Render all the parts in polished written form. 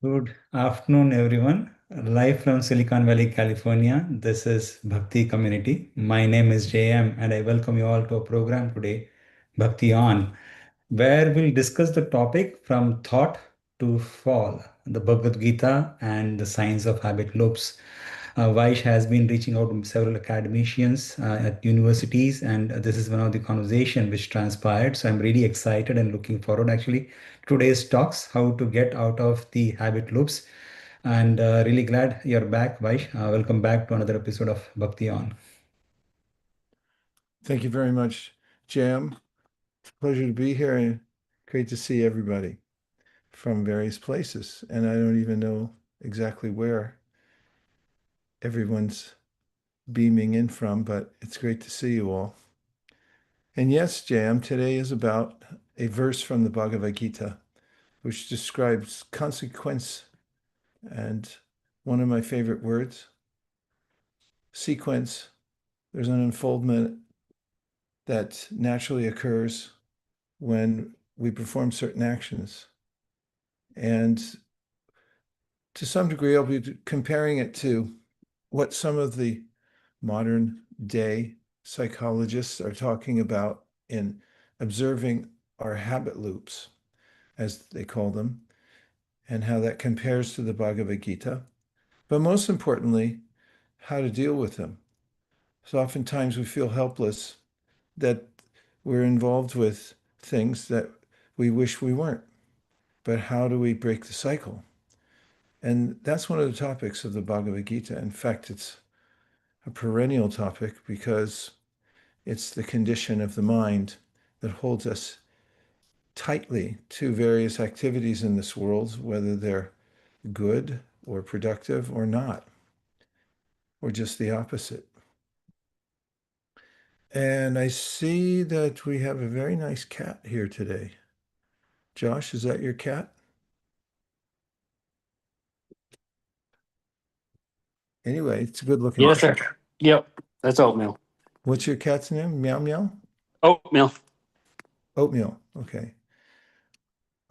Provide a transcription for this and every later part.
Good afternoon, everyone. Live from Silicon Valley, California. This is Bhakti Community. My name is JM, and I welcome you all to a program today, Bhakti On, where we'll discuss the topic from thought to fall, the Bhagavad Gita and the science of habit loops. Vaish has been reaching out to several academicians at universities, and this is one of the conversation which transpired. So I'm really excited and looking forward actually today's talks, how to get out of the habit loops. And really glad you're back, Vaish. Welcome back to another episode of Bhakti On. Thank you very much, Jam. Pleasure to be here and great to see everybody from various places. And I don't even know exactly where everyone's beaming in from, but it's great to see you all. And yes, Jam, today is about a verse from the Bhagavad Gita, which describes consequence and one of my favorite words, sequence. There's an unfoldment that naturally occurs when we perform certain actions. And to some degree, I'll be comparing it to what some of the modern day psychologists are talking about in observing our habit loops, as they call them, and how that compares to the Bhagavad Gita. But most importantly, how to deal with them. So oftentimes we feel helpless that we're involved with things that we wish we weren't. But how do we break the cycle? And that's one of the topics of the Bhagavad Gita. In fact, it's a perennial topic because it's the condition of the mind that holds us tightly to various activities in this world, whether they're good or productive or not, or just the opposite. And I see that we have a very nice cat here today. Josh, is that your cat? Anyway, it's a good looking Yes, cat. sir. Yep, that's oatmeal. What's your cat's name? Meow meow? Oatmeal. Oatmeal. Okay.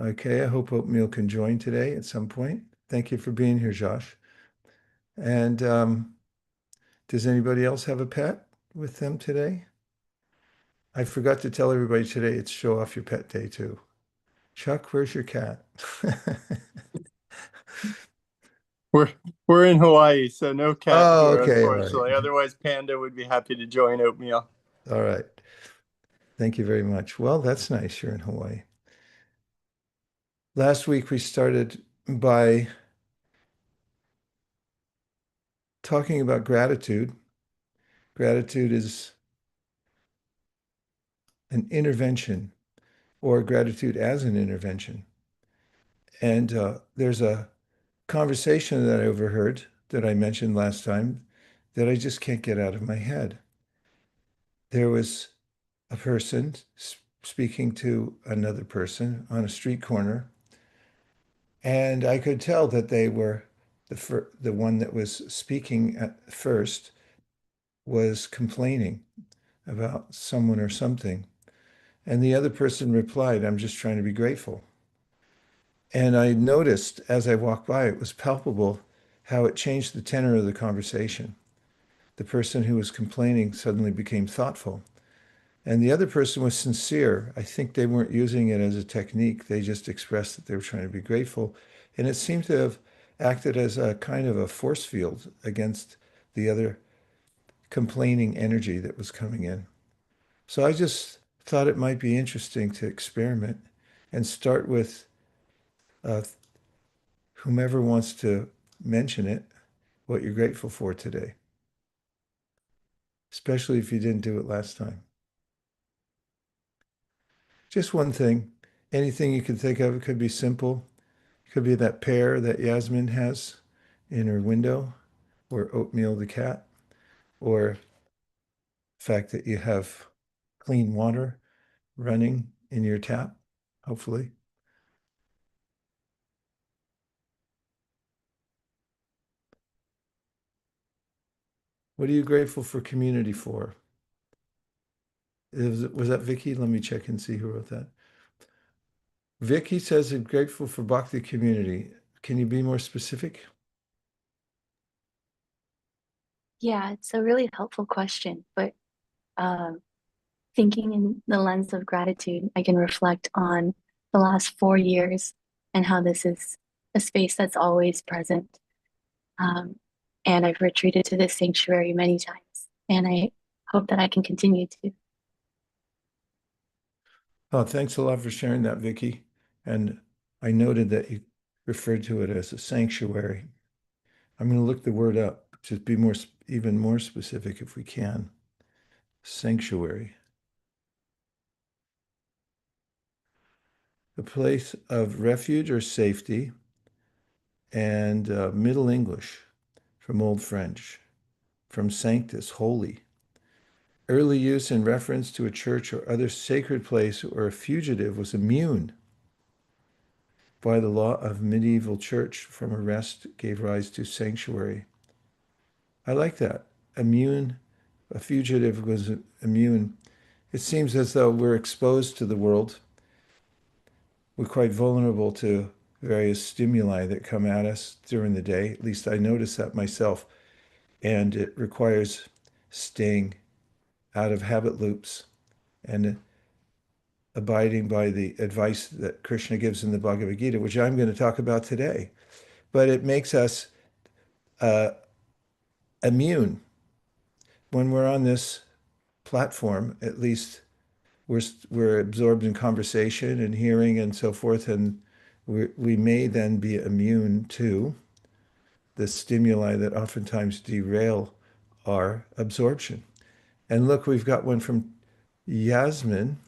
Okay, I hope Oatmeal can join today at some point. Thank you for being here, Josh. And does anybody else have a pet with them today? I forgot to tell everybody today it's Show Off Your Pet Day too. Chuck, where's your cat? We're we're in Hawaii, so no cat Oh, here, okay, all unfortunately. right. Otherwise, Panda would be happy to join Oatmeal. All right. Thank you very much. Well, that's nice. You're in Hawaii. Last week we started by talking about gratitude. Gratitude is an intervention, or gratitude as an intervention. And there's a conversation that I overheard that I mentioned last time that I just can't get out of my head. There was a person speaking to another person on a street corner, and I could tell that they were the one that was speaking at first was complaining about someone or something. And the other person replied, "I'm just trying to be grateful." And I noticed as I walked by, it was palpable how it changed the tenor of the conversation. The person who was complaining suddenly became thoughtful. And the other person was sincere. I think they weren't using it as a technique. They just expressed that they were trying to be grateful. And it seemed to have acted as a kind of a force field against the other complaining energy that was coming in. So I just thought it might be interesting to experiment and start with uh, whomever wants to mention it, what you're grateful for today, especially if you didn't do it last time. Just one thing, anything you can think of. It could be simple. It could be that pear that Yasmin has in her window, or Oatmeal the cat, or the fact that you have clean water running in your tap, hopefully. What are you grateful for community for? Was that Vicky? Let me check and see who wrote that. Vicky says, I'm grateful for Bhakti community. Can you be more specific? Yeah, it's a really helpful question, but thinking in the lens of gratitude, I can reflect on the last 4 years and how this is a space that's always present. And I've retreated to this sanctuary many times, and I hope that I can continue to. Oh, thanks a lot for sharing that, Vicky. And I noted that you referred to it as a sanctuary. I'm going to look the word up, just be more, even more specific if we can. Sanctuary. A place of refuge or safety, and Middle English from Old French, from sanctus, holy. Early use in reference to a church or other sacred place where a fugitive was immune by the law of medieval church from arrest gave rise to sanctuary. I like that. Immune, a fugitive was immune. It seems as though we're exposed to the world. We're quite vulnerable to various stimuli that come at us during the day. At least I notice that myself. And it requires staying out of habit loops and abiding by the advice that Krishna gives in the Bhagavad Gita, which I'm going to talk about today. But it makes us immune. When we're on this platform, at least we're absorbed in conversation and hearing and so forth, and we may then be immune to the stimuli that oftentimes derail our absorption. And look, we've got one from Yasmin,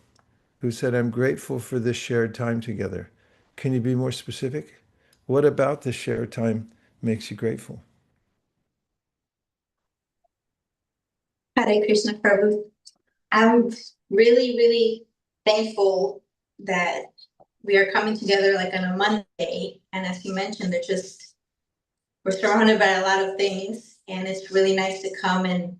who said, I'm grateful for this shared time together. Can you be more specific? What about the shared time makes you grateful? Hare Krishna Prabhu. I'm really, really thankful that we are coming together like on a Monday. And as you mentioned, we're surrounded by a lot of things. And it's really nice to come and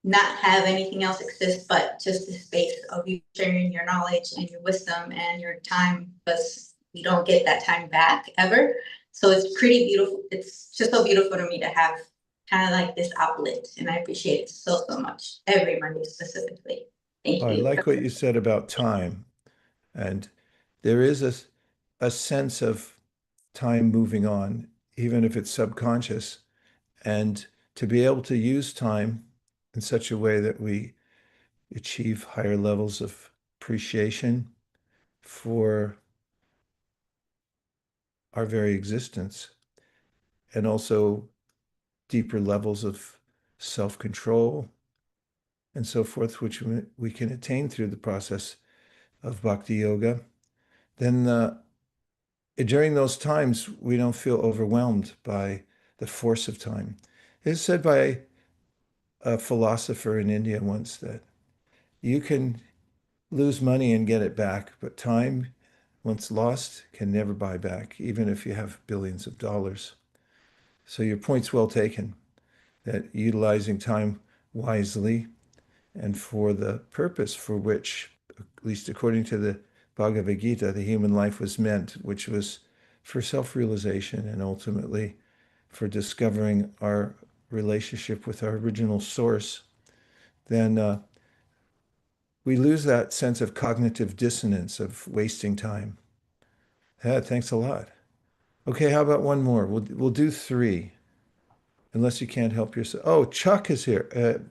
not have anything else exist but just the space of you sharing your knowledge and your wisdom and your time, because we don't get that time back ever. So it's pretty beautiful. It's just so beautiful to me to have kind of like this outlet, and I appreciate it so much every Monday specifically. Thank I you. like what you said about time. And there is a sense of time moving on, even if it's subconscious. And to be able to use time in such a way that we achieve higher levels of appreciation for our very existence, and also deeper levels of self-control and so forth, which we can attain through the process of bhakti yoga, then during those times, we don't feel overwhelmed by the force of time. It's said by a philosopher in India once that you can lose money and get it back, but time, once lost, can never buy back, even if you have billions of dollars. So your point's well taken, that utilizing time wisely and for the purpose for which, at least according to the Bhagavad Gita, the human life was meant, which was for self-realization and ultimately for discovering our relationship with our original source, then we lose that sense of cognitive dissonance of wasting time. Yeah, thanks a lot. Okay, how about one more? We'll do three, unless you can't help yourself. Oh, Chuck is here.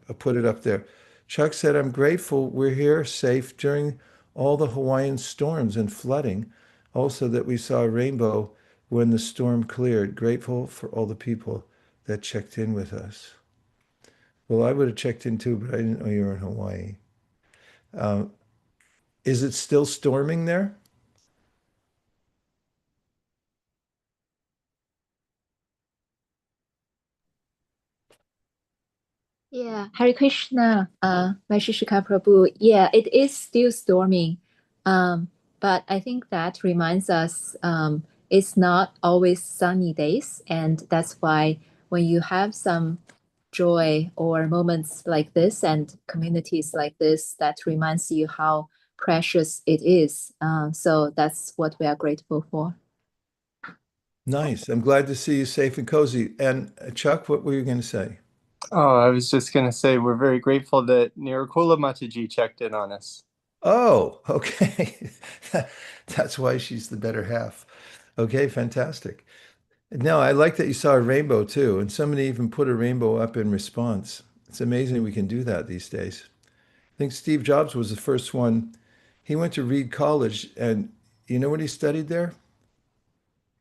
I'll put it up there. Chuck said, I'm grateful we're here safe during all the Hawaiian storms and flooding. Also that we saw a rainbow when the storm cleared. Grateful for all the people that checked in with us. Well, I would have checked in too, but I didn't know you were in Hawaii. Is it still storming there? Yeah, Hare Krishna, Vaisheshika Prabhu. Yeah, it is still storming. But I think that reminds us it's not always sunny days. And that's why when you have some joy or moments like this and communities like this, that reminds you how precious it is. So that's what we are grateful for. Nice. I'm glad to see you safe and cozy. And Chuck, what were you going to say? Oh, I was just going to say we're very grateful that Nirukula Mataji checked in on us. Oh, okay. That's why she's the better half. Okay, fantastic. No, I like that you saw a rainbow too, and somebody even put a rainbow up in response. It's amazing we can do that these days. I think Steve Jobs was the first one. He went to Reed College, and you know what he studied there?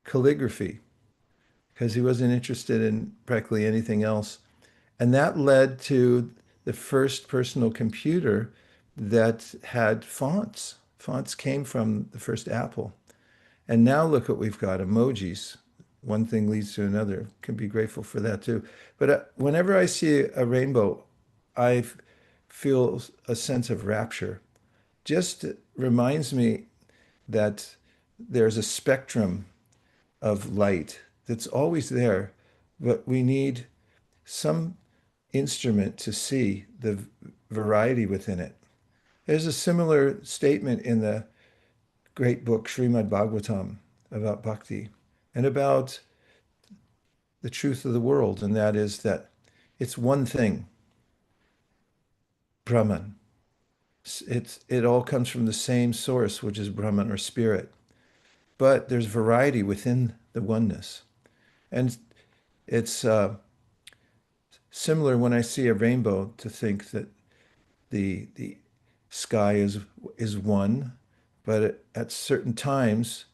Calligraphy, because he wasn't interested in practically anything else. And that led to the first personal computer that had fonts. Fonts came from the first Apple. And now look what we've got, emojis. One thing leads to another. Can be grateful for that too. But whenever I see a rainbow, I feel a sense of rapture. Just reminds me that there's a spectrum of light that's always there, but we need some instrument to see the variety within it. There's a similar statement in the great book Srimad Bhagavatam about bhakti and about the truth of the world, and that is that it's one thing, Brahman. It all comes from the same source, which is Brahman or spirit. But there's variety within the oneness. And it's similar when I see a rainbow to think that the sky is one, but at certain times,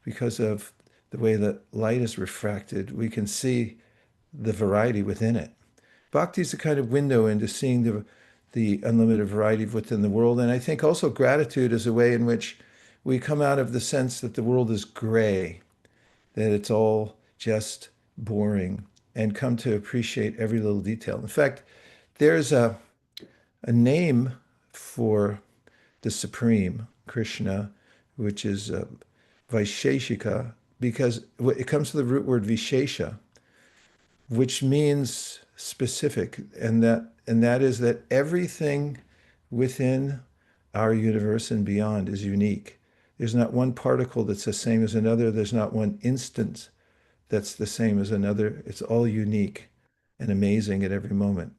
because of the way that light is refracted, we can see the variety within it. Bhakti is a kind of window into seeing the unlimited variety within the world. And I think also gratitude is a way in which we come out of the sense that the world is gray, that it's all just boring, and come to appreciate every little detail. In fact, there's a name for the Supreme, Krishna, which is Vaisheshika, because it comes from the root word Vishesha, which means specific, and that is that everything within our universe and beyond is unique. There's not one particle that's the same as another. There's not one instant that's the same as another. It's all unique and amazing at every moment.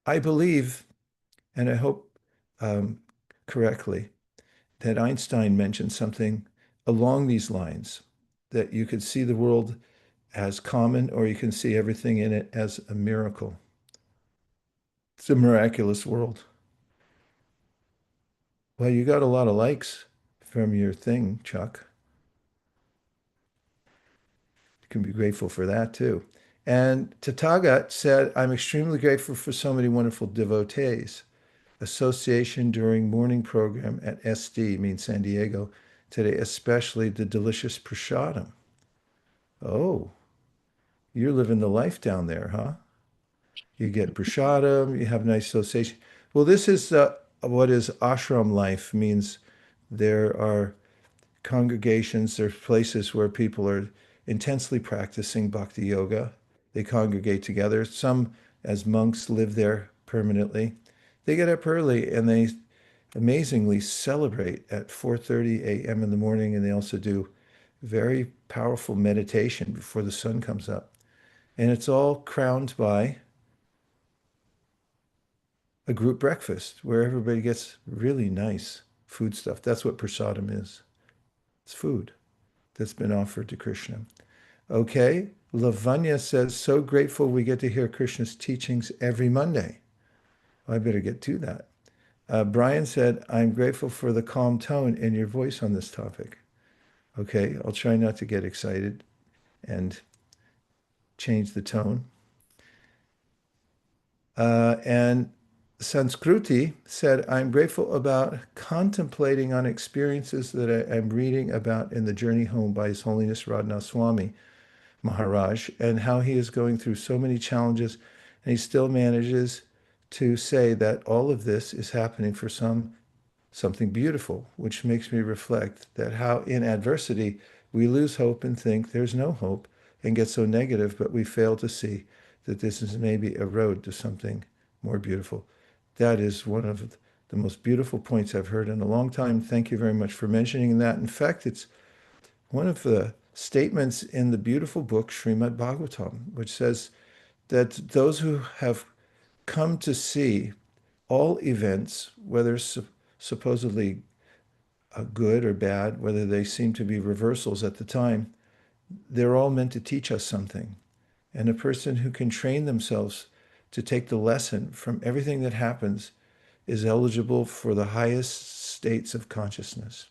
I believe, and I hope correctly, that Einstein mentioned something along these lines, that you could see the world as common, or you can see everything in it as a miracle. It's a miraculous world. Well, you got a lot of likes from your thing, Chuck. You can be grateful for that too. And Tatagat said, I'm extremely grateful for so many wonderful devotees. Association during morning program at SD, means San Diego, today, especially the delicious prasadam. Oh, you're living the life down there, huh? You get prasadam, you have nice association. Well, this is what is ashram life means. There are congregations, there's places where people are intensely practicing bhakti yoga. They congregate together. Some, as monks, live there permanently. They get up early and they amazingly celebrate at 4:30 a.m. in the morning, and they also do very powerful meditation before the sun comes up. And it's all crowned by a group breakfast where everybody gets really nice food stuff. That's what prasadam is. It's food that's been offered to Krishna. Okay, Lavanya says, so grateful we get to hear Krishna's teachings every Monday. I better get to that. Brian said, I'm grateful for the calm tone in your voice on this topic. Okay, I'll try not to get excited and change the tone. And Sanskruti said, I'm grateful about contemplating on experiences that I'm reading about in the Journey Home by His Holiness Radhanath Swami Maharaj, and how he is going through so many challenges, and he still manages to say that all of this is happening for something beautiful, which makes me reflect that how in adversity we lose hope and think there's no hope and get so negative, but we fail to see that this is maybe a road to something more beautiful. That is one of the most beautiful points I've heard in a long time. Thank you very much for mentioning that. In fact, it's one of the statements in the beautiful book Srimad Bhagavatam, which says that those who have come to see all events, whether supposedly good or bad, whether they seem to be reversals at the time, they're all meant to teach us something. And a person who can train themselves to take the lesson from everything that happens is eligible for the highest states of consciousness.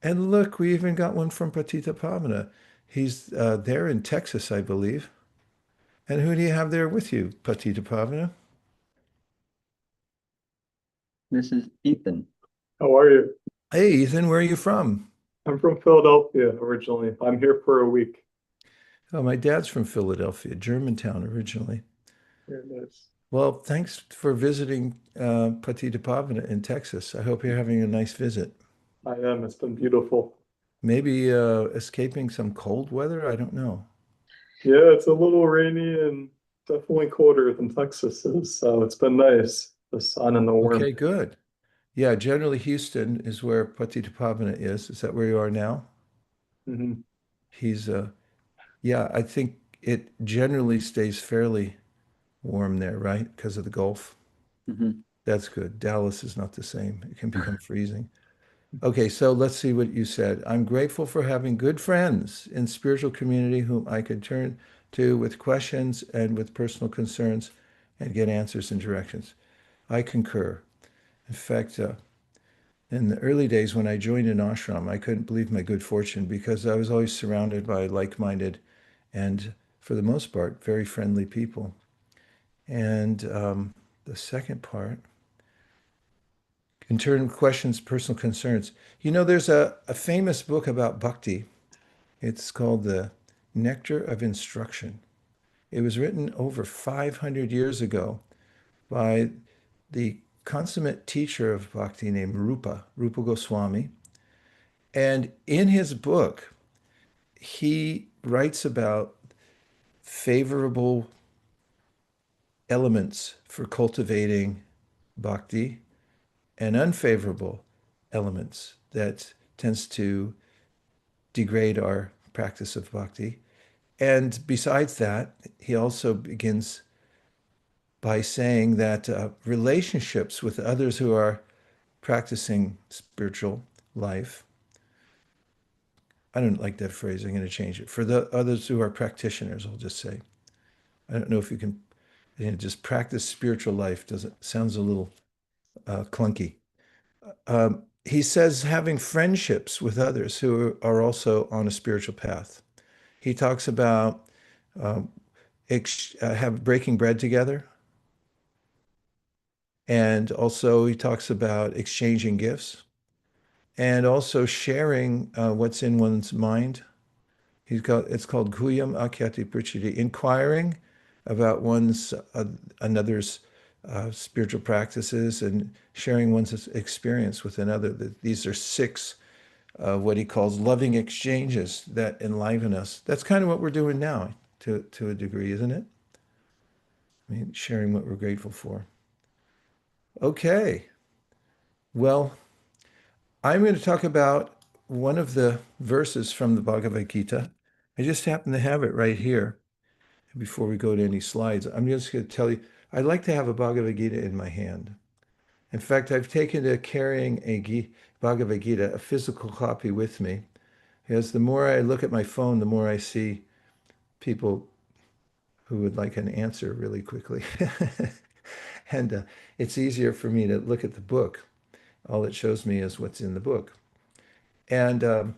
And look, we even got one from Patita Pavana. He's there in Texas, I believe. And who do you have there with you, Patita Pavana? This is Ethan. How are you? Hey, Ethan, where are you from? I'm from Philadelphia originally. I'm here for a week. Oh, my dad's from Philadelphia, Germantown originally. Very nice. Well, thanks for visiting Patita Pavana in Texas. I hope you're having a nice visit. I am. It's been beautiful. Maybe escaping some cold weather? I don't know. Yeah, it's a little rainy and definitely colder than Texas is, so it's been nice. The sun and the warmth. Okay, good. Yeah, generally Houston is where Patita Pavana is. Is that where you are now? Mhm. He's yeah, I think it generally stays fairly warm there, right? Because of the Gulf. Mhm. That's good. Dallas is not the same. It can become freezing. Okay, so let's see what you said. I'm grateful for having good friends in spiritual community whom I could turn to with questions and with personal concerns and get answers and directions. I concur. In fact, in the early days when I joined an ashram, I couldn't believe my good fortune because I was always surrounded by like-minded and, for the most part, very friendly people. And the second part, in turn, questions, personal concerns. You know, there's a famous book about bhakti. It's called The Nectar of Instruction. It was written over 500 years ago by the consummate teacher of bhakti named Rupa Goswami. And in his book, he writes about favorable elements for cultivating bhakti and unfavorable elements that tends to degrade our practice of bhakti. And besides that, he also begins by saying that relationships with others who are practicing spiritual life, I don't like that phrase, I'm going to change it. For the others who are practitioners, I'll just say. I don't know if you can just practice spiritual life. Doesn't sounds a little clunky. He says having friendships with others who are also on a spiritual path. He talks about have breaking bread together, and also he talks about exchanging gifts, and also sharing what's in one's mind. It's called Guyam Akyati Prichiti, inquiring about another's spiritual practices and sharing one's experience with another. These are six what he calls loving exchanges that enliven us. That's kind of what we're doing now to a degree, isn't it? I mean, sharing what we're grateful for. Okay. Well, I'm going to talk about one of the verses from the Bhagavad Gita. I just happen to have it right here. Before we go to any slides, I'm just going to tell you, I like to have a Bhagavad Gita in my hand. In fact, I've taken to carrying a Bhagavad Gita, a physical copy with me, because the more I look at my phone, the more I see people who would like an answer really quickly. And it's easier for me to look at the book. All it shows me is what's in the book. And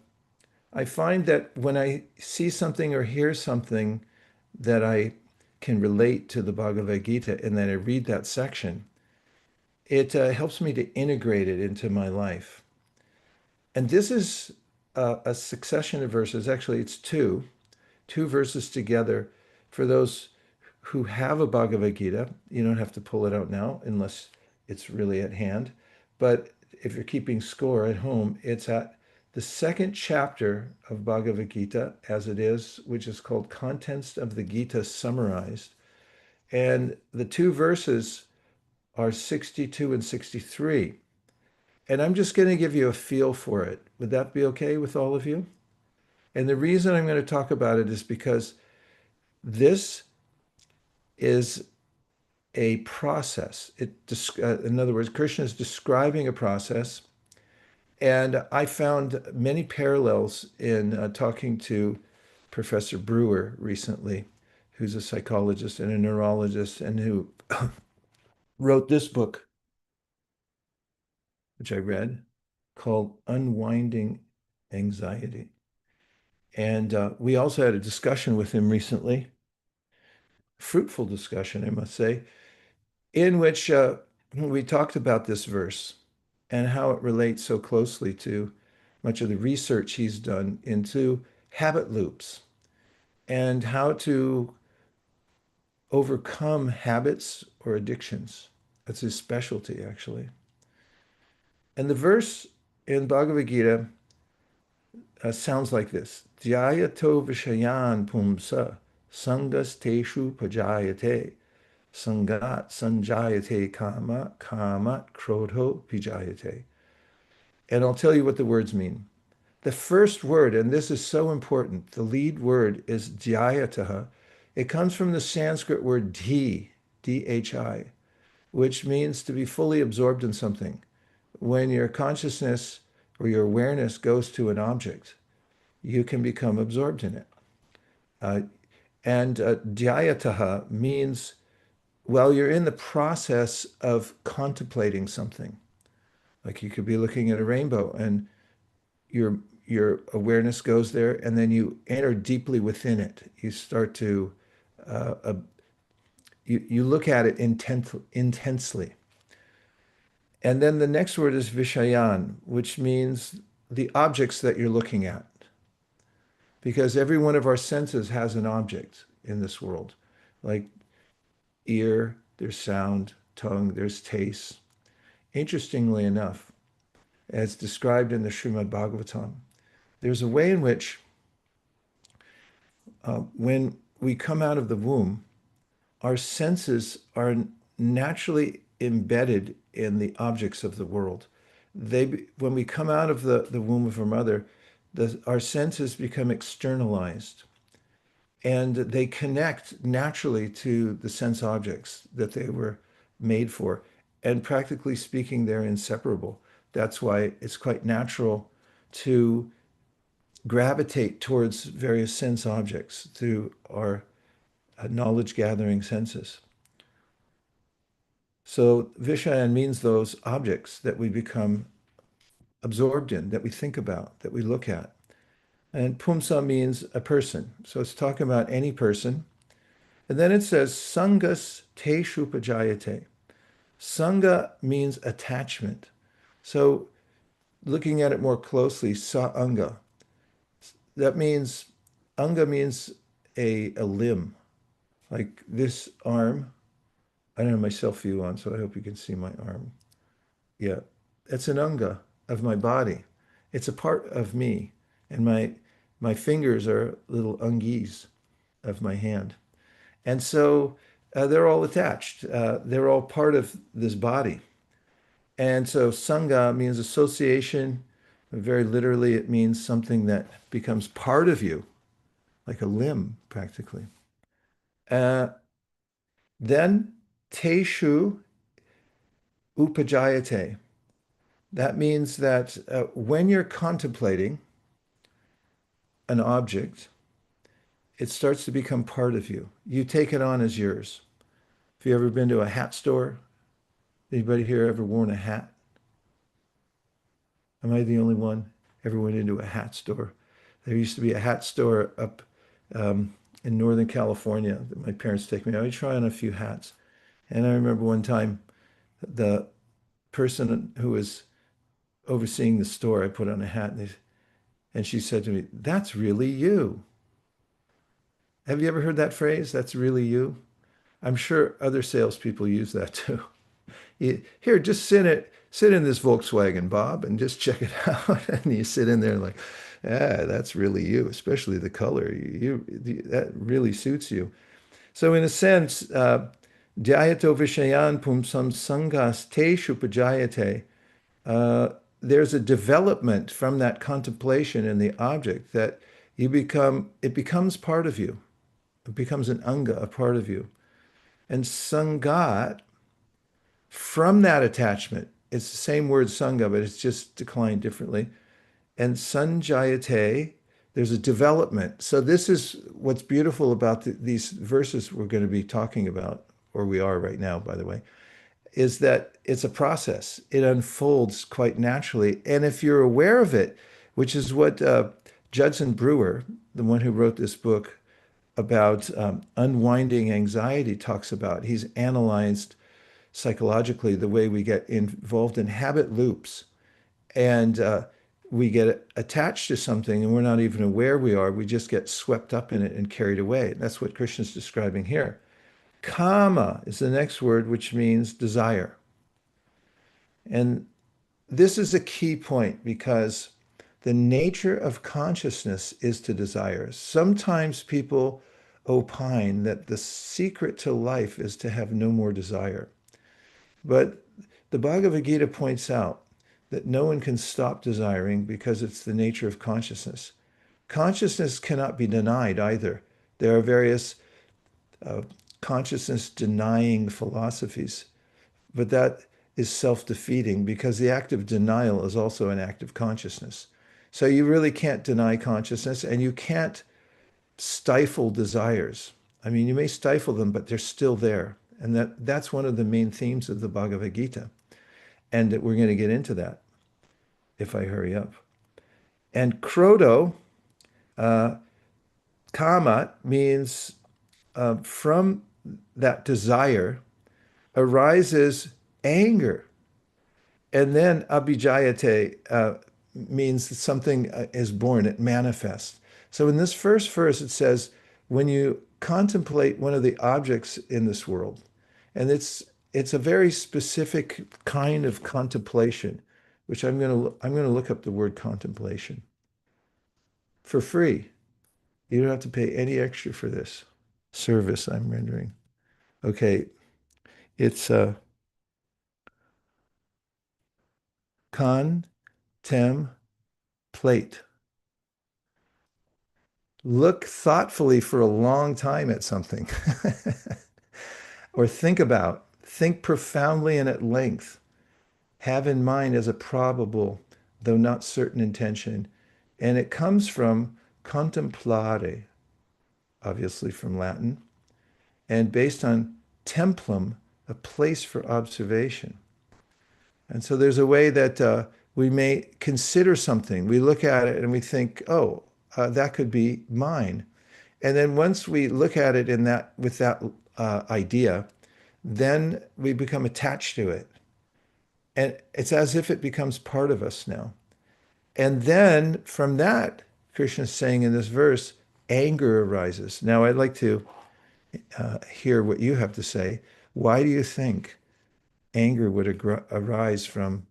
I find that when I see something or hear something that I can relate to the Bhagavad Gita and then I read that section, it helps me to integrate it into my life. And this is a succession of verses. Actually, it's two verses together for those who have a Bhagavad Gita. You don't have to pull it out now unless it's really at hand. But if you're keeping score at home, it's at the second chapter of Bhagavad Gita, as it is, which is called Contents of the Gita Summarized. And the two verses are 62 and 63. And I'm just going to give you a feel for it. Would that be okay with all of you? And the reason I'm going to talk about it is because this is a process. In other words, Krishna is describing a process. And I found many parallels in talking to Professor Brewer recently, who's a psychologist and a neurologist, and who wrote this book, which I read, called Unwinding Anxiety. And we also had a discussion with him recently, fruitful discussion, I must say, in which we talked about this verse and how it relates so closely to much of the research he's done into habit loops and how to overcome habits or addictions. That's his specialty, actually. And the verse in Bhagavad Gita sounds like this: Dhyayato vishayan pumsa sangas teshu pajayate sangat sanjayate kama kamat krodho pijayate. And I'll tell you what the words mean. The first word, and this is so important, the lead word is dhyayataha. It comes from the Sanskrit word dhi, D-H-I, which means to be fully absorbed in something. When your consciousness or your awareness goes to an object, you can become absorbed in it. And dhyayataha means, well, you're in the process of contemplating something. Like you could be looking at a rainbow and your awareness goes there, and then you enter deeply within it. You start to you look at it intensely. And then the next word is vishayan, which means the objects that you're looking at. Because every one of our senses has an object in this world. Like ear, there's sound; tongue, there's taste. Interestingly enough, as described in the Srimad Bhagavatam, there's a way in which when we come out of the womb, our senses are naturally embedded in the objects of the world. When we come out of the womb of our mother, our senses become externalized, and they connect naturally to the sense objects that they were made for. And practically speaking, they're inseparable. That's why it's quite natural to gravitate towards various sense objects through our knowledge gathering senses. So Vishayan means those objects that we become absorbed in, that we think about, that we look at. And Pumsa means a person. So it's talking about any person. And then it says Sangas te shupajayate. Sangha means attachment. So looking at it more closely, sa anga. That means, anga means a limb. Like this arm. I don't have my self view on, so I hope you can see my arm. Yeah, it's an anga of my body. It's a part of me. And my fingers are little ungis of my hand. And so they're all attached. They're all part of this body. And so sangha means association. Very literally, it means something that becomes part of you, like a limb, practically. Then teshu upajayate. That means that when you're contemplating an object, it starts to become part of you. You take it on as yours. Have you ever been to a hat store? Anybody here ever worn a hat? Am I the only one ever went into a hat store? There used to be a hat store up in Northern California that my parents take me. I would try on a few hats. And I remember one time the person who was overseeing the store, I put on a hat and she said to me, "That's really you." Have you ever heard that phrase? That's really you? I'm sure other salespeople use that too. Here, just sit in this Volkswagen, Bob, and just check it out. And you sit in there like, that's really you, especially the color. That really suits you. So in a sense, dhyato vishayan pumsam sangas te shupajayate. There's a development from that contemplation in the object that it becomes part of you. It becomes an anga, a part of you. And sangat, from that attachment, it's the same word sangha, but it's just declined differently. And sanjayate, there's a development. So this is what's beautiful about these verses we're going to be talking about, or we are right now, by the way, is that it's a process. It unfolds quite naturally. And if you're aware of it, which is what Judson Brewer, the one who wrote this book about unwinding anxiety, talks about, he's analyzed psychologically the way we get involved in habit loops. And we get attached to something and we're not even aware we are. We just get swept up in it and carried away. That's what Krishna's describing here. Kama is the next word, which means desire. And this is a key point because the nature of consciousness is to desire. Sometimes people opine that the secret to life is to have no more desire. But the Bhagavad Gita points out that no one can stop desiring because it's the nature of consciousness. Consciousness cannot be denied either. There are various consciousness denying philosophies, but that is self-defeating because the act of denial is also an act of consciousness. So you really can't deny consciousness and you can't stifle desires. I mean, you may stifle them, but they're still there. And that's one of the main themes of the Bhagavad Gita. And that we're going to get into that if I hurry up. And kroto, kama, means from that desire arises anger. And then abhijayate means that something is born, it manifests. So in this first verse, it says, when you contemplate one of the objects in this world, and it's a very specific kind of contemplation, which I'm going to look up the word contemplation for free. You don't have to pay any extra for this service I'm rendering. Okay, it's plate. Look thoughtfully for a long time at something. Or think profoundly and at length. Have in mind as a probable, though not certain intention. And it comes from contemplare, obviously from Latin, and based on templum, a place for observation. And so there's a way that we may consider something. We look at it and we think, oh, that could be mine. And then once we look at it with that idea, then we become attached to it. And it's as if it becomes part of us now. And then from that, Krishna is saying in this verse, anger arises. Now I'd like to hear what you have to say. Why do you think anger would arise from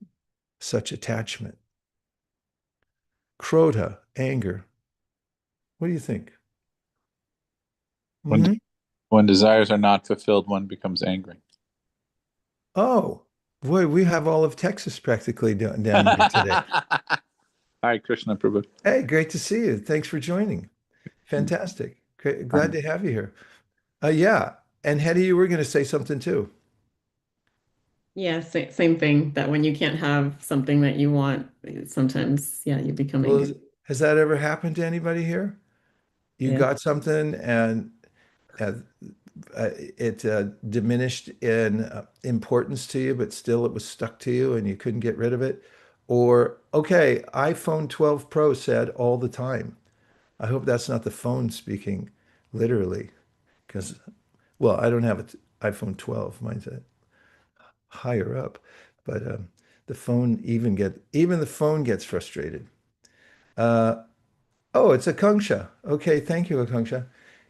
such attachment? Krodha, anger. What do you think? When, when desires are not fulfilled, one becomes angry. Oh, boy, we have all of Texas practically down here today. Hi, Krishna Prabhu. Hey, great to see you. Thanks for joining. Fantastic. Great. Glad to have you here. Yeah. And Hetty, you were going to say something too. Yeah, same thing, that when you can't have something that you want, sometimes, yeah, you become Well, angry. has that ever happened to anybody here? You Yeah. got something and it diminished in importance to you, but still it was stuck to you and you couldn't get rid of it. Or, okay, iPhone 12 Pro said all the time. I hope that's not the phone speaking literally, because, well, I don't have an iPhone 12. Mine's higher up, but the phone even the phone gets frustrated. Oh, it's Akanksha. Okay, thank you, Akanksha.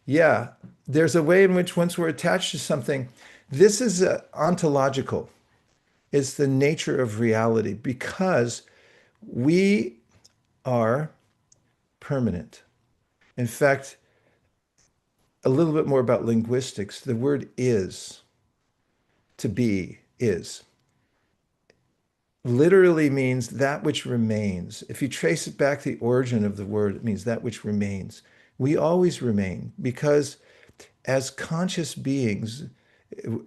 Yeah, there's a way in which once we're attached to something, this is ontological. It's the nature of reality because we are permanent. In fact, a little bit more about linguistics. The word is, to be, is. literally means that which remains. If you trace it back to the origin of the word, it means that which remains. We always remain because as conscious beings,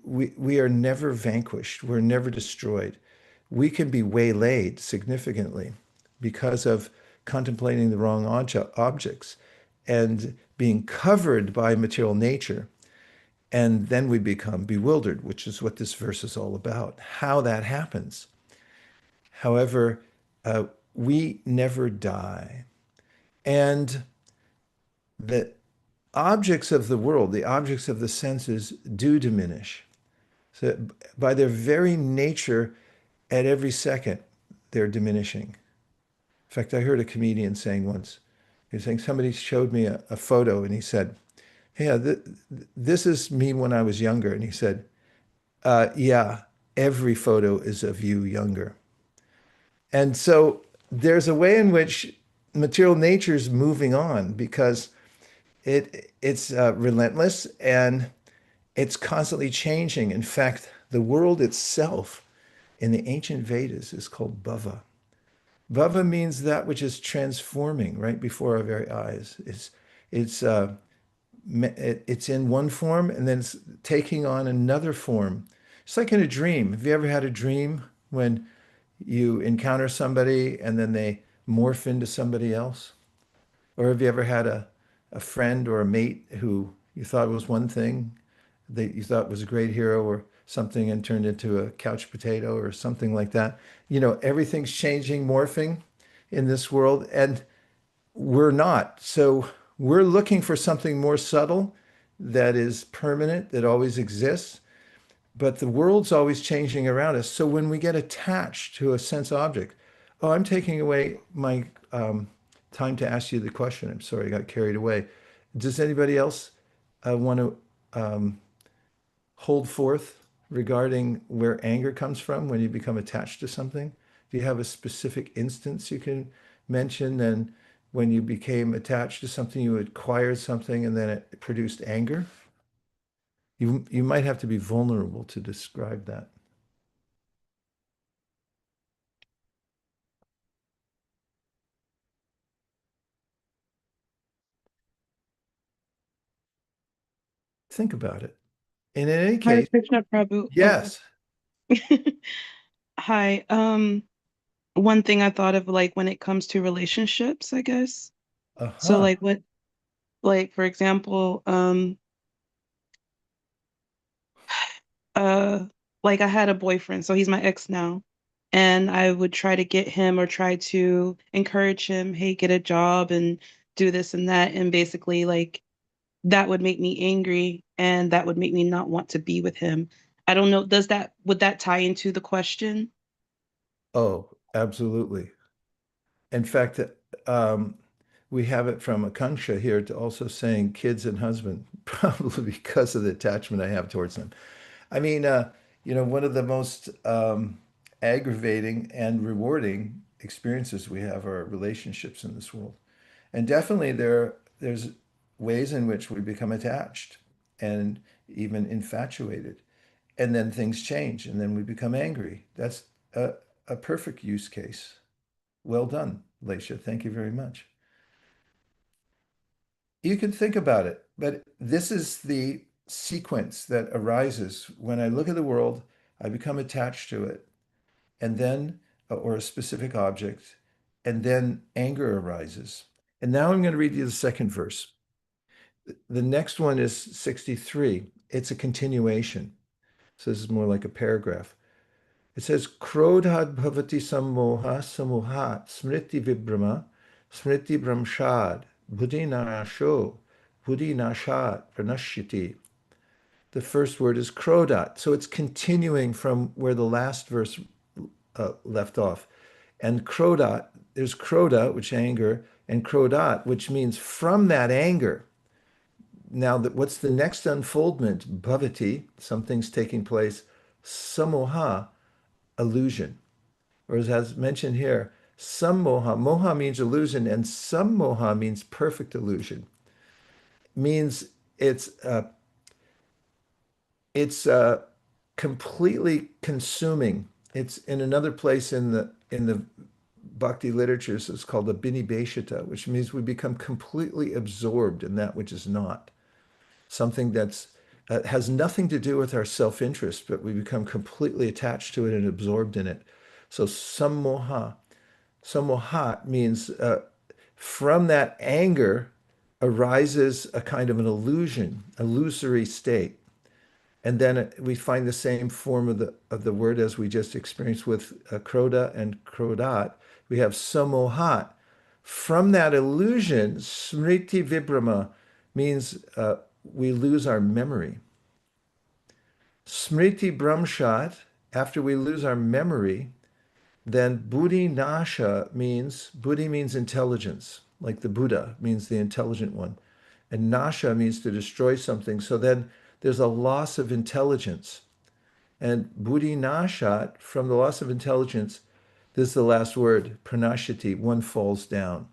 we are never vanquished. We're never destroyed. We can be waylaid significantly because of contemplating the wrong objects and being covered by material nature. And then we become bewildered, which is what this verse is all about, how that happens. However, we never die. And the objects of the world, the objects of the senses, do diminish. So by their very nature, at every second, they're diminishing. In fact, I heard a comedian saying once, he was saying, somebody showed me a photo and he said, "Hey, this is me when I was younger." And he said, yeah, every photo is of you younger. And so there's a way in which material nature is moving on because it's relentless and it's constantly changing. In fact, the world itself in the ancient Vedas is called bhava. Bhava means that which is transforming right before our very eyes. It's it's in one form and then it's taking on another form. It's like in a dream. Have you ever had a dream when you encounter somebody and then they morph into somebody else? Or have you ever had a friend or a mate who you thought was one thing that you thought was a great hero or something and turned into a couch potato or something like that? You know, everything's changing, morphing in this world, and we're not. So we're looking for something more subtle that is permanent, that always exists. But the world's always changing around us. So when we get attached to a sense object, oh, I'm taking away my time to ask you the question. I'm sorry, I got carried away. Does anybody else want to hold forth regarding where anger comes from when you become attached to something? Do you have a specific instance you can mention? And when you became attached to something, you acquired something and then it produced anger? You might have to be vulnerable to describe that. Think about it. And in any Hare case, Krishna Prabhu. yes. Hi. One thing I thought of like when it comes to relationships, I guess. So Uh-huh. like what like for example, uh like I had a boyfriend, so he's my ex now. And I would try to get him or try to encourage him, hey, get a job and do this and that. And basically like that would make me angry and that would make me not want to be with him. I don't know, would that tie into the question? Oh, absolutely. In fact, um, we have it from Akanksha here to also saying kids and husband, probably because of the attachment I have towards them. I mean, one of the most aggravating and rewarding experiences we have are relationships in this world. And definitely there's ways in which we become attached and even infatuated. And then things change and then we become angry. That's a perfect use case. Well done, Leisha. Thank you very much. You can think about it, but this is the sequence that arises when I look at the world, I become attached to it, and then, or a specific object, and then anger arises. And now I'm going to read you the second verse. The next one is 63. It's a continuation. So this is more like a paragraph. It says, Krodhad bhavati sammoha samohat smriti vibrama smriti brahmshad buddhi nasho buddhi nashat pranashyati. The first word is krodhat. So it's continuing from where the last verse left off. And krodhat, there's krodha, which anger, and krodhat, which means from that anger. Now, what's the next unfoldment? Bhavati, something's taking place. Samoha, illusion. Or as mentioned here, some moha. Moha means illusion, and some moha means perfect illusion. Means it's it's completely consuming it's in another place in the Bhakti literatures. It's called the Binibheshita, which means we become completely absorbed in that which is not. Something that's has nothing to do with our self-interest, but we become completely attached to it and absorbed in it. So samoha means from that anger arises a kind of an illusion, illusory state. And then we find the same form of the word as we just experienced with kroda and krodat. We have samohat. From that illusion, smriti vibrama means we lose our memory. Smriti Brahmshat, after we lose our memory, then Buddhi Nasha means, Buddhi means intelligence, like the Buddha means the intelligent one. And Nasha means to destroy something. So then there's a loss of intelligence. And Buddhi Nashat, from the loss of intelligence, this is the last word, pranashati, one falls down.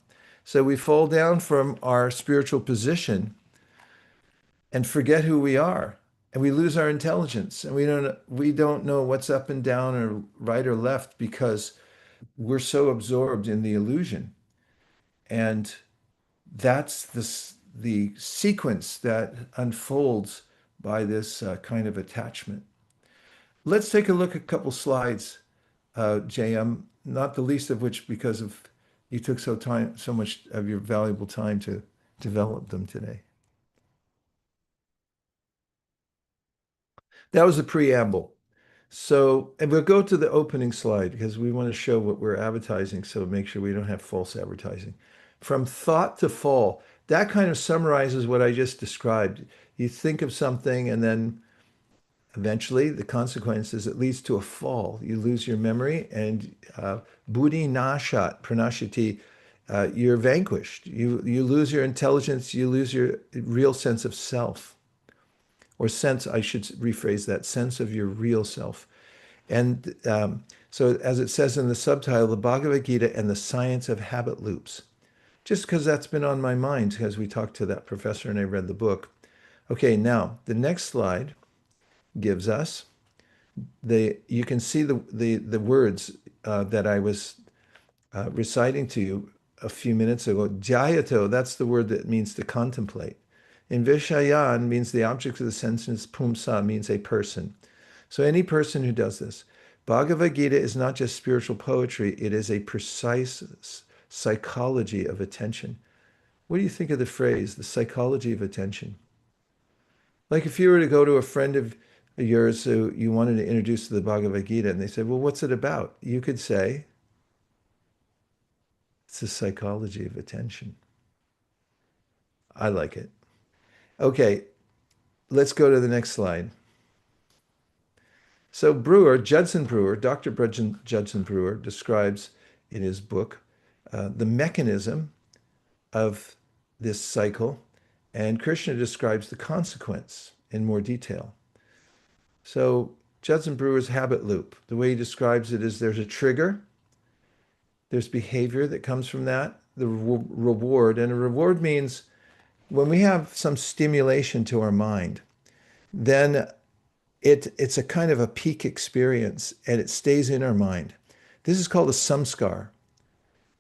So we fall down from our spiritual position and forget who we are, and we lose our intelligence, and we don't know what's up and down or right or left because we're so absorbed in the illusion. And that's the sequence that unfolds by this kind of attachment. Let's take a look at a couple slides, JM, not the least of which because of you took so much of your valuable time to develop them today. That was a preamble. So, and we'll go to the opening slide because we want to show what we're advertising, so make sure we don't have false advertising. From thought to fall, that kind of summarizes what I just described. You think of something and then eventually the consequence is it leads to a fall. You lose your memory and buddhi nashat, pranashati, you're vanquished. You lose your intelligence, you lose your real sense of self. Or sense, I should rephrase that, sense of your real self. And so as it says in the subtitle, the Bhagavad Gita and the Science of Habit Loops. Just because that's been on my mind because we talked to that professor and I read the book. Okay, now the next slide gives us you can see the words that I was reciting to you a few minutes ago. Jayato, that's the word that means to contemplate. In Vishayan means the object of the senses, Pumsa means a person. So any person who does this. Bhagavad Gita is not just spiritual poetry, it is a precise psychology of attention. What do you think of the phrase, the psychology of attention? Like if you were to go to a friend of yours who you wanted to introduce to the Bhagavad Gita and they said, well, what's it about? You could say, it's the psychology of attention. I like it. Okay, let's go to the next slide. So Judson Brewer, Dr. Judson Brewer describes in his book the mechanism of this cycle, and Krishna describes the consequence in more detail. So Judson Brewer's habit loop, the way he describes it is there's a trigger, there's behavior that comes from that, the reward, and a reward means when we have some stimulation to our mind, then it's a kind of a peak experience and it stays in our mind. This is called a samskar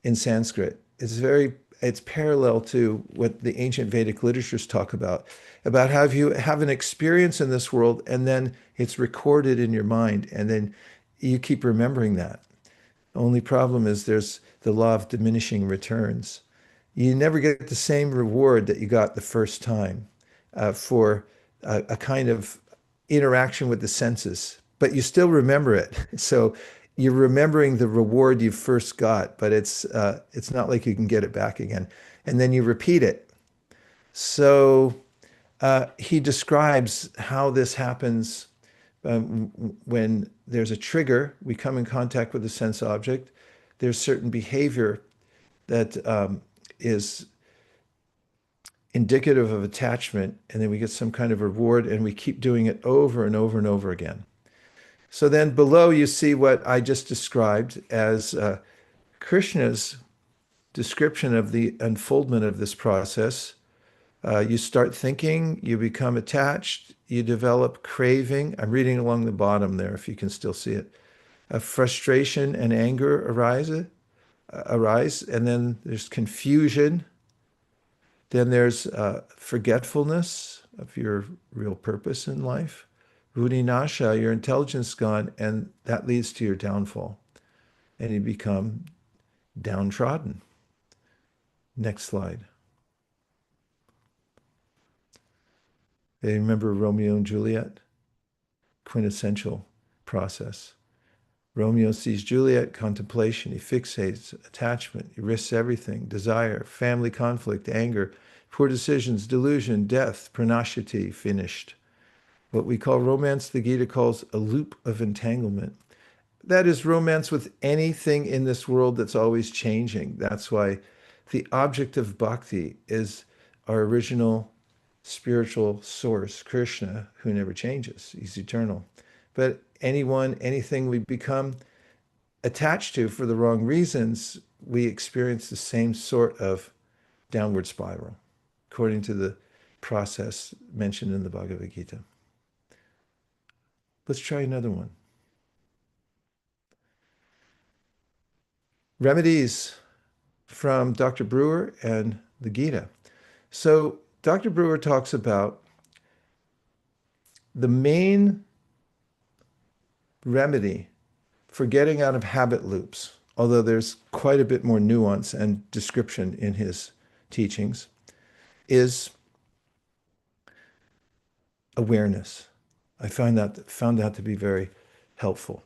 in Sanskrit. It's parallel to what the ancient Vedic literatures talk about how you have an experience in this world and then it's recorded in your mind and then you keep remembering that. The only problem is there's the law of diminishing returns. You never get the same reward that you got the first time for a kind of interaction with the senses, but you still remember it. So you're remembering the reward you first got, but it's not like you can get it back again. And then you repeat it. So he describes how this happens when there's a trigger, we come in contact with a sense object, there's certain behavior that is indicative of attachment, and then we get some kind of reward, and we keep doing it over and over and over again. So then below you see what I just described as Krishna's description of the unfoldment of this process. You start thinking, you become attached, you develop craving. I'm reading along the bottom there if you can still see it. Frustration and anger arise, and then there's confusion. Then there's forgetfulness of your real purpose in life. Vuninasha, your intelligence gone, and that leads to your downfall. And you become downtrodden. Next slide. They remember Romeo and Juliet? Quintessential process. Romeo sees Juliet, contemplation, he fixates, attachment, he risks everything, desire, family conflict, anger, poor decisions, delusion, death, pranashati, finished. What we call romance, the Gita calls a loop of entanglement. That is romance with anything in this world that's always changing. That's why the object of bhakti is our original spiritual source, Krishna, who never changes. He's eternal. But anyone, anything we become attached to for the wrong reasons, we experience the same sort of downward spiral, according to the process mentioned in the Bhagavad Gita. Let's try another one. Remedies from Dr. Brewer and the Gita. So Dr. Brewer talks about the main remedy for getting out of habit loops, although there's quite a bit more nuance and description in his teachings, is awareness. I found that to be very helpful.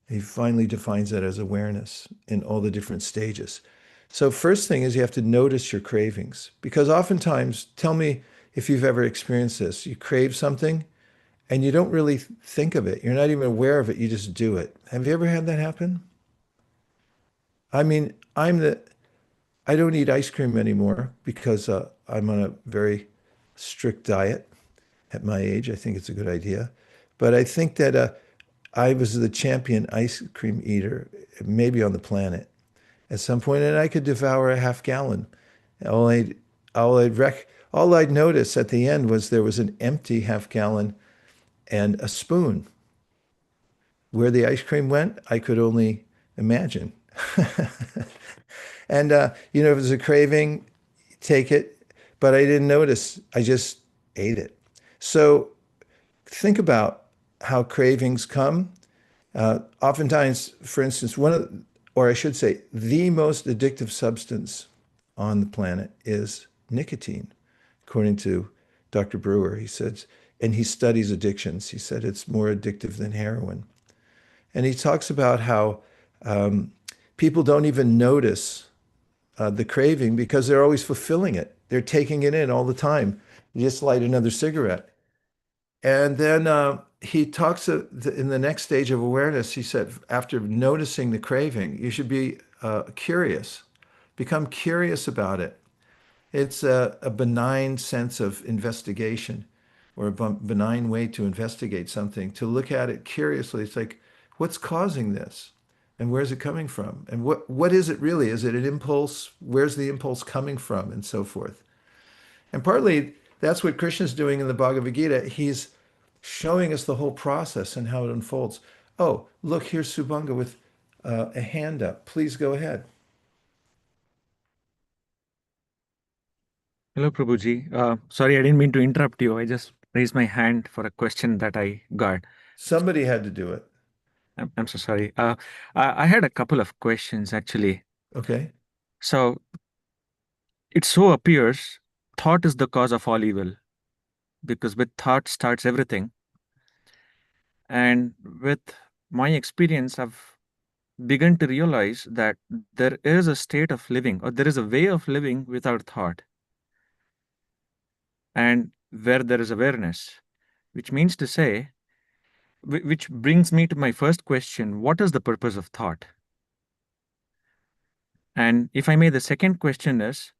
He finally defines that as awareness in all the different stages. So first thing is you have to notice your cravings, because oftentimes, tell me if you've ever experienced this, you crave something and you don't really think of it. You're not even aware of it. You just do it. Have you ever had that happen? I mean, I don't eat ice cream anymore because I'm on a very strict diet at my age. I think it's a good idea. But I think that I was the champion ice cream eater, maybe on the planet at some point, and I could devour a half gallon. All I'd, all I'd notice at the end was there was an empty half gallon and a spoon. Where the ice cream went, I could only imagine. And, if it was a craving, take it. But I didn't notice. I just ate it. So think about how cravings come. Oftentimes, for instance, or I should say, the most addictive substance on the planet is nicotine, according to Dr. Brewer. He says, and he studies addictions. He said it's more addictive than heroin. And he talks about how people don't even notice the craving because they're always fulfilling it. They're taking it in all the time. You just light another cigarette. And then he talks in the next stage of awareness, he said, after noticing the craving, you should be curious. Become curious about it. It's a benign sense of investigation, or a benign way to investigate something, to look at it curiously. It's like, what's causing this? And where's it coming from? And what is it really? Is it an impulse? Where's the impulse coming from? And so forth. And partly that's what Krishna's doing in the Bhagavad Gita. He's showing us the whole process and how it unfolds. Oh, look, here's Subhanga with a hand up. Please go ahead. Hello, Prabhuji. Sorry, I didn't mean to interrupt you. I just raised my hand for a question that I got. Somebody had to do it. I'm so sorry. I had a couple of questions, actually. Okay. So it so appears thought is the cause of all evil, because with thought starts everything. And with my experience, I've begun to realize that there is a state of living, or there is a way of living without thought, and where there is awareness, which means to say, which brings me to my first question: what is the purpose of thought? And if I may, the second question is,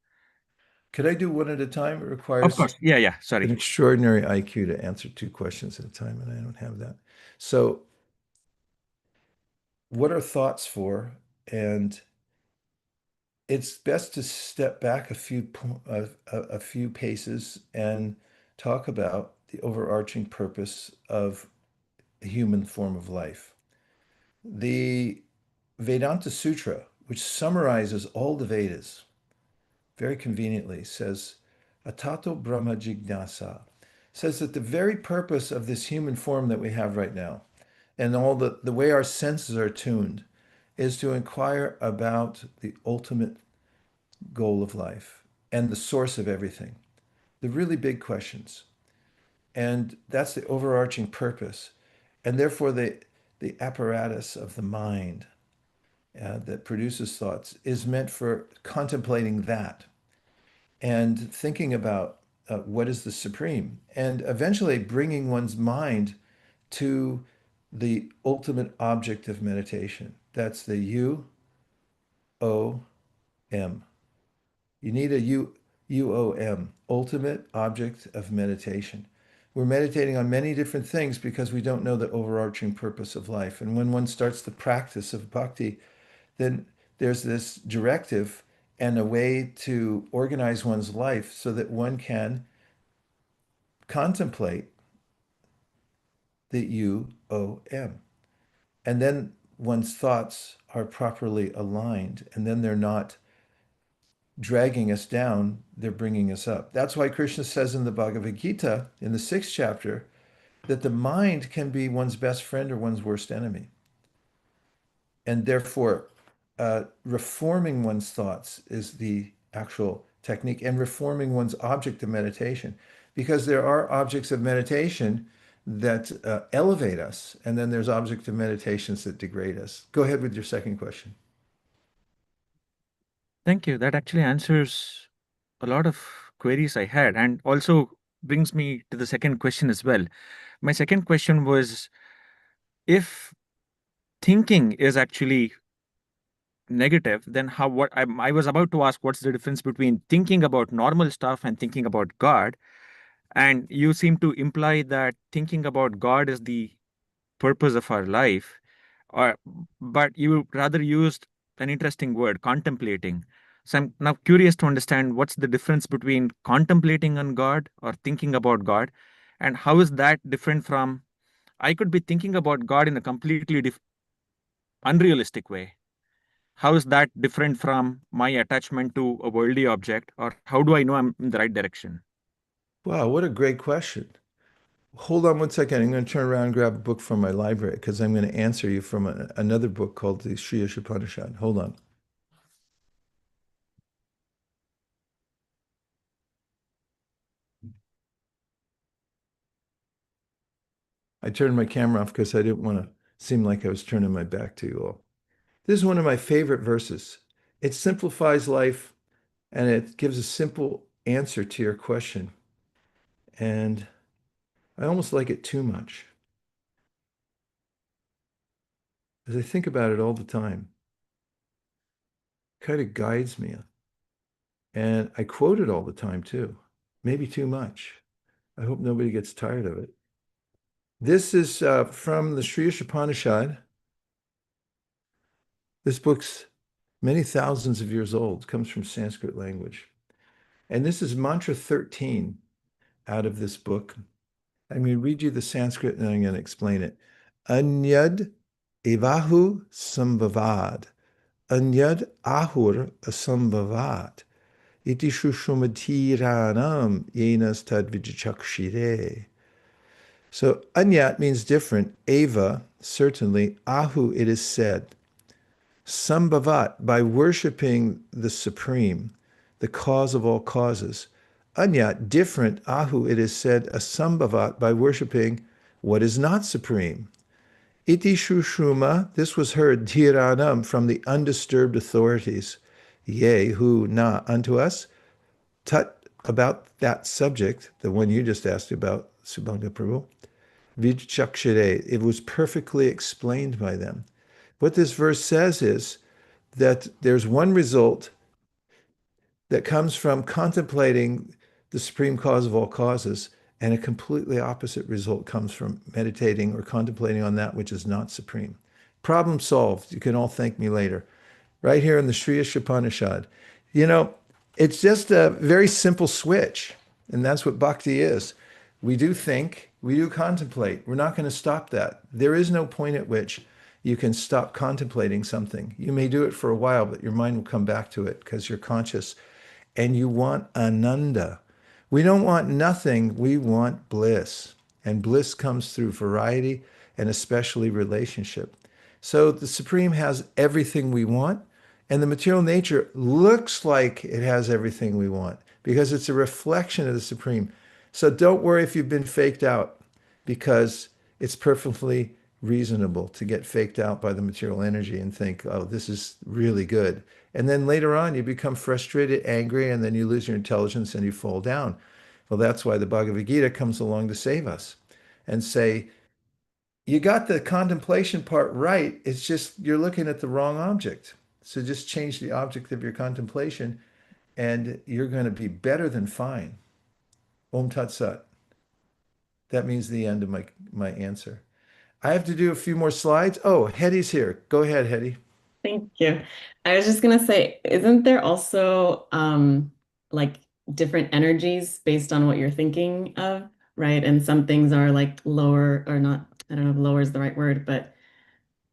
could I do one at a time? It requires, of course, yeah, sorry, an extraordinary IQ to answer two questions at a time, and I don't have that. So what are thoughts for? And it's best to step back a few paces and talk about the overarching purpose of the human form of life. The Vedanta Sutra, which summarizes all the Vedas very conveniently, says, Atato Brahma Jignasa, says that the very purpose of this human form that we have right now, and all the way our senses are tuned, is to inquire about the ultimate goal of life and the source of everything, the really big questions. And that's the overarching purpose. And therefore, the apparatus of the mind that produces thoughts is meant for contemplating that and thinking about what is the supreme, and eventually bringing one's mind to the ultimate object of meditation. That's the UOM. You need a UOM, ultimate object of meditation. We're meditating on many different things because we don't know the overarching purpose of life. And when one starts the practice of bhakti, then there's this directive and a way to organize one's life so that one can contemplate the UOM. And then one's thoughts are properly aligned, and then they're not dragging us down, they're bringing us up. That's why Krishna says in the Bhagavad Gita, in the 6th chapter, that the mind can be one's best friend or one's worst enemy. And therefore, reforming one's thoughts is the actual technique, and reforming one's object of meditation, because there are objects of meditation that elevate us, and then there's objects of meditations that degrade us. Go ahead with your second question. Thank you. That actually answers a lot of queries I had, and also brings me to the second question as well. My second question was, if thinking is actually negative, then I was about to ask, what's the difference between thinking about normal stuff and thinking about God? And you seem to imply that thinking about God is the purpose of our life, but you rather used an interesting word, contemplating. So I'm now curious to understand, what's the difference between contemplating on God or thinking about God, and how is that different from, I could be thinking about God in a completely unrealistic way. How is that different from my attachment to a worldly object, or how do I know I'm in the right direction? Wow, what a great question. Hold on one second. I'm going to turn around and grab a book from my library, because I'm going to answer you from another book called the Sri Upanishad. Hold on. I turned my camera off because I didn't want to seem like I was turning my back to you all. This is one of my favorite verses. It simplifies life, and it gives a simple answer to your question. And I almost like it too much, as I think about it all the time. It kind of guides me. And I quote it all the time too, maybe too much. I hope nobody gets tired of it. This is from the Sri Upanishad. This book's many thousands of years old, comes from Sanskrit language. And this is mantra 13 out of this book. I'm going to read you the Sanskrit and I'm going to explain it. Anyad evahu sambhavad. Anyad ahur asambhavat. Iti shushumatiranam yenas tadvichakshire. So anyat means different. Eva, certainly. Ahu, it is said. Sambhavat, by worshiping the Supreme, the cause of all causes. Anyat, different. Ahu, it is said. Asambhavat, by worshiping what is not supreme. Iti shushuma, this was heard. Dhiranam, from the undisturbed authorities. Yea, who, na, unto us. Tat, about that subject, the one you just asked about, Subhanga Prabhu. Vichakshire, it was perfectly explained by them. What this verse says is that there's one result that comes from contemplating the supreme cause of all causes, and a completely opposite result comes from meditating or contemplating on that which is not supreme. Problem solved. You can all thank me later. Right here in the Sri Upanishad. You know, it's just a very simple switch, and that's what bhakti is. We do think, we do contemplate. We're not going to stop that. There is no point at which you can stop contemplating something. You may do it for a while, but your mind will come back to it because you're conscious and you want ananda. We don't want nothing, we want bliss. And bliss comes through variety and especially relationship. So the Supreme has everything we want, and the material nature looks like it has everything we want because it's a reflection of the Supreme. So don't worry if you've been faked out because it's perfectly reasonable to get faked out by the material energy and think, oh, this is really good. And then later on, you become frustrated, angry, and then you lose your intelligence and you fall down. Well, that's why the Bhagavad Gita comes along to save us and say, you got the contemplation part right. It's just you're looking at the wrong object. So just change the object of your contemplation and you're going to be better than fine. Om Tat Sat. That means the end of my answer. I have to do a few more slides. Oh, Hetty's here. Go ahead, Hetty. Thank you. I was just gonna say, isn't there also like different energies based on what you're thinking of, right? And some things are like lower or not, I don't know if lower is the right word, but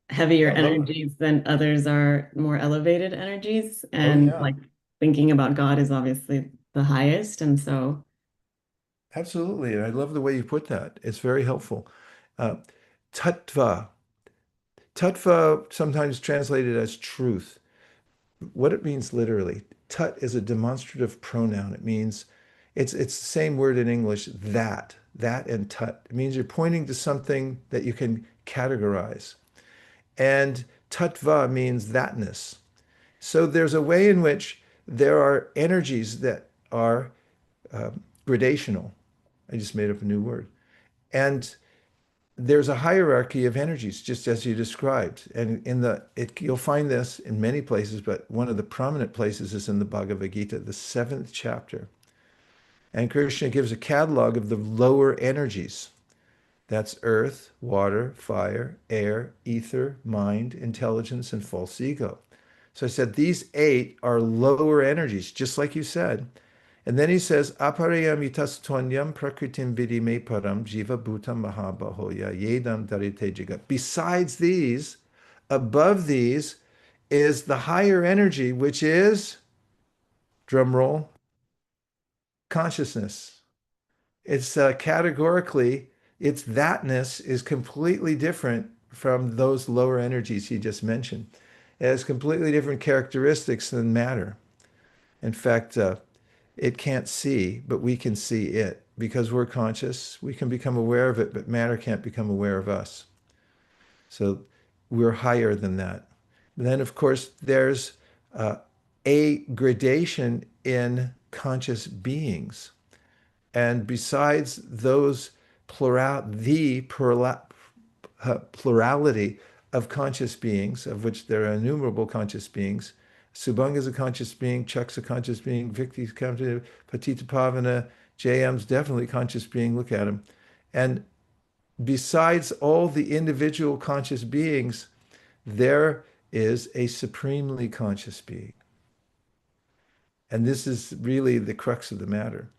heavier Lower. energies than others are more elevated energies. Oh, And yeah. like thinking about God is obviously the highest. And so Absolutely. And I love the way you put that. It's very helpful. Tattva. Tattva, sometimes translated as truth. What it means literally, tut is a demonstrative pronoun. It means it's the same word in English, that and tut. It means you're pointing to something that you can categorize. And tattva means thatness. So there's a way in which there are energies that are gradational. I just made up a new word. And there's a hierarchy of energies, just as you described. And you'll find this in many places, but one of the prominent places is in the Bhagavad Gita, the 7th chapter. And Krishna gives a catalog of the lower energies. That's earth, water, fire, air, ether, mind, intelligence, and false ego. So I said these 8 are lower energies, just like you said. And then he says, Aparayam itastvanyam prakritim vidime param jiva bhutam mahabahoya yedam darite jiga. Besides these, above these, is the higher energy, which is, drum roll, consciousness. It's categorically, its thatness is completely different from those lower energies he just mentioned. It has completely different characteristics than matter. In fact, it can't see, but we can see it. Because we're conscious, we can become aware of it, but matter can't become aware of us. So we're higher than that. Then, of course, there's a gradation in conscious beings. And besides those plurality of conscious beings, of which there are innumerable conscious beings, Subhanga is a conscious being, Chak's a conscious being, Victi's conscious, Patita Pavana, JM's definitely a conscious being, look at him. And besides all the individual conscious beings, there is a supremely conscious being. And this is really the crux of the matter.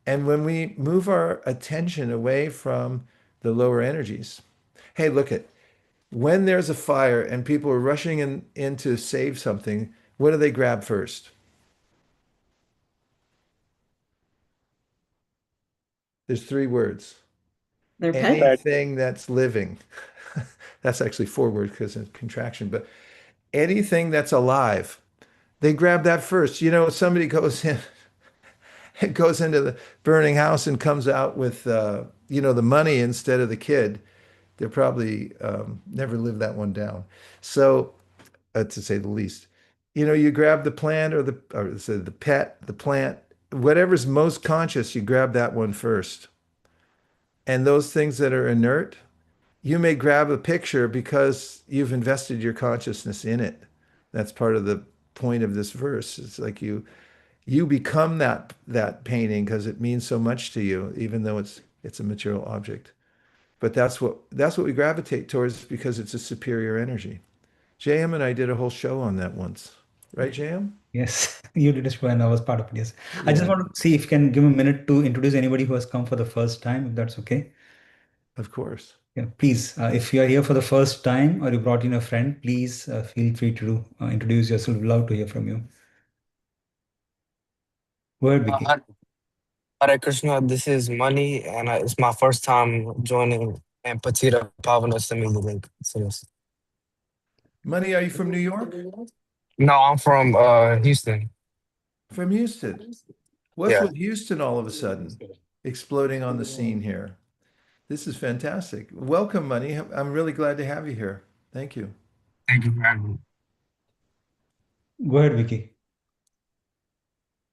And when we move our attention away from the lower energies, hey, look at when there's a fire and people are rushing in to save something, what do they grab first? There's 3 words. they're pets. Anything that's living. That's actually 4 words because of contraction, but anything that's alive, they grab that first. You know, somebody goes in, it goes into the burning house and comes out with, the money instead of the kid. They're probably never lived that one down. So, to say the least, you grab the plant or the pet, the plant, whatever's most conscious, you grab that one first. And those things that are inert, you may grab a picture because you've invested your consciousness in it. That's part of the point of this verse. It's like you become that painting because it means so much to you, even though it's a material object. But that's what we gravitate towards because it's a superior energy. JM and I did a whole show on that once. Right, JM? Yes, you did a show and I was part of it. Yes. I just Yeah. want to see if you can give a minute to introduce anybody who has come for the first time, if that's okay. Of course. Yeah, please, if you are here for the first time or you brought in a friend, please feel free to introduce yourself. We'd love to hear from you. Go ahead, Vicky. Hare Krishna, this is Money, and it's my first time joining and Patita Pavana Samini link. Money, are you from New York? No, I'm from Houston. From Houston. What's Yeah. with Houston all of a sudden exploding on the scene here? This is fantastic. Welcome, Money. I'm really glad to have you here. Thank you. Thank you for having me. Go ahead, Vicky.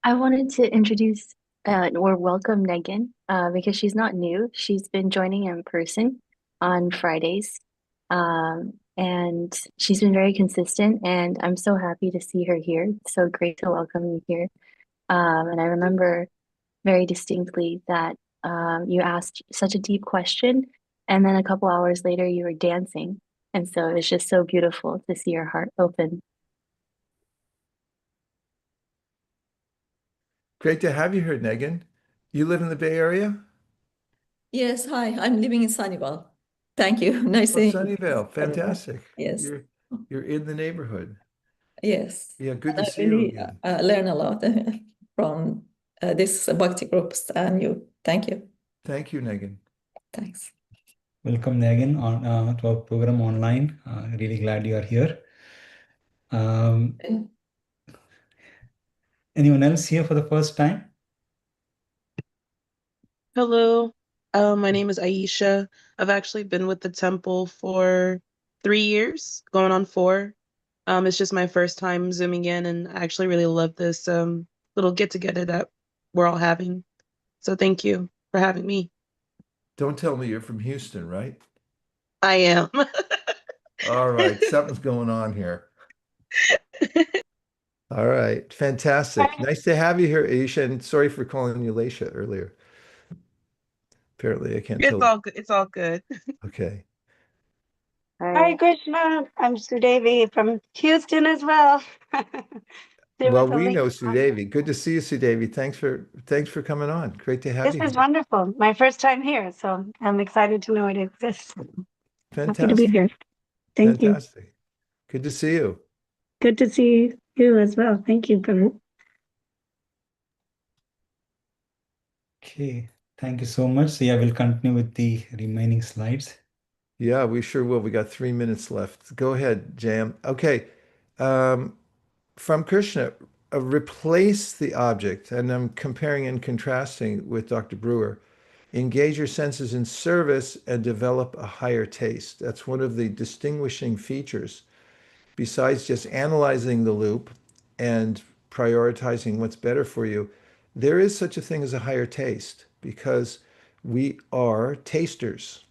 I wanted to introduce or welcome Megan because she's not new. She's been joining in person on Fridays. And she's been very consistent, and I'm so happy to see her here. It's so great to welcome you here. And I remember very distinctly that you asked such a deep question, and then a couple hours later you were dancing. And so it was just so beautiful to see your heart open. Great to have you here, Megan. You live in the Bay Area? Yes, hi. I'm living in Sunnyvale. Thank you. Nice Oh, seeing you. Sunnyvale. Fantastic. Yes. You're in the neighborhood. Yes. Yeah, good And to I see you really again. learn a lot from this Bhakti groups and you. Thank you. Thank you, Megan. Thanks. Welcome, Megan, to our program online. Really glad you are here. Anyone else here for the first time? Hello, my name is Aisha. I've actually been with the temple for 3 years, going on 4. It's just my first time zooming in, and I actually really love this little get together that we're all having. So thank you for having me. Don't tell me you're from Houston, right? I am. All right, something's going on here. All right, fantastic. Nice to have you here, Aisha, and sorry for calling you Laisha earlier. Apparently, I can't It's tell. all good. It's all good. Okay. Hare Krishna. I'm Sudevi from Houston as well. There Well, was a we link know on- Sudevi. Good to see you, Sudevi. Thanks for coming on. Great to have This you is here. wonderful. My first time here, so I'm excited to know it exists. Happy to be Fantastic. here. Thank you. Fantastic. Good to see you. Good to see you as well. Thank you, Prabhu. Okay, thank you so much. So yeah, we'll continue with the remaining slides. Yeah, we sure will. We got 3 minutes left. Go ahead, Jam. Okay. From Krishna, replace the object, and I'm comparing and contrasting with Dr. Brewer. Engage your senses in service and develop a higher taste. That's one of the distinguishing features. Besides just analyzing the loop and prioritizing what's better for you, there is such a thing as a higher taste because we are tasters.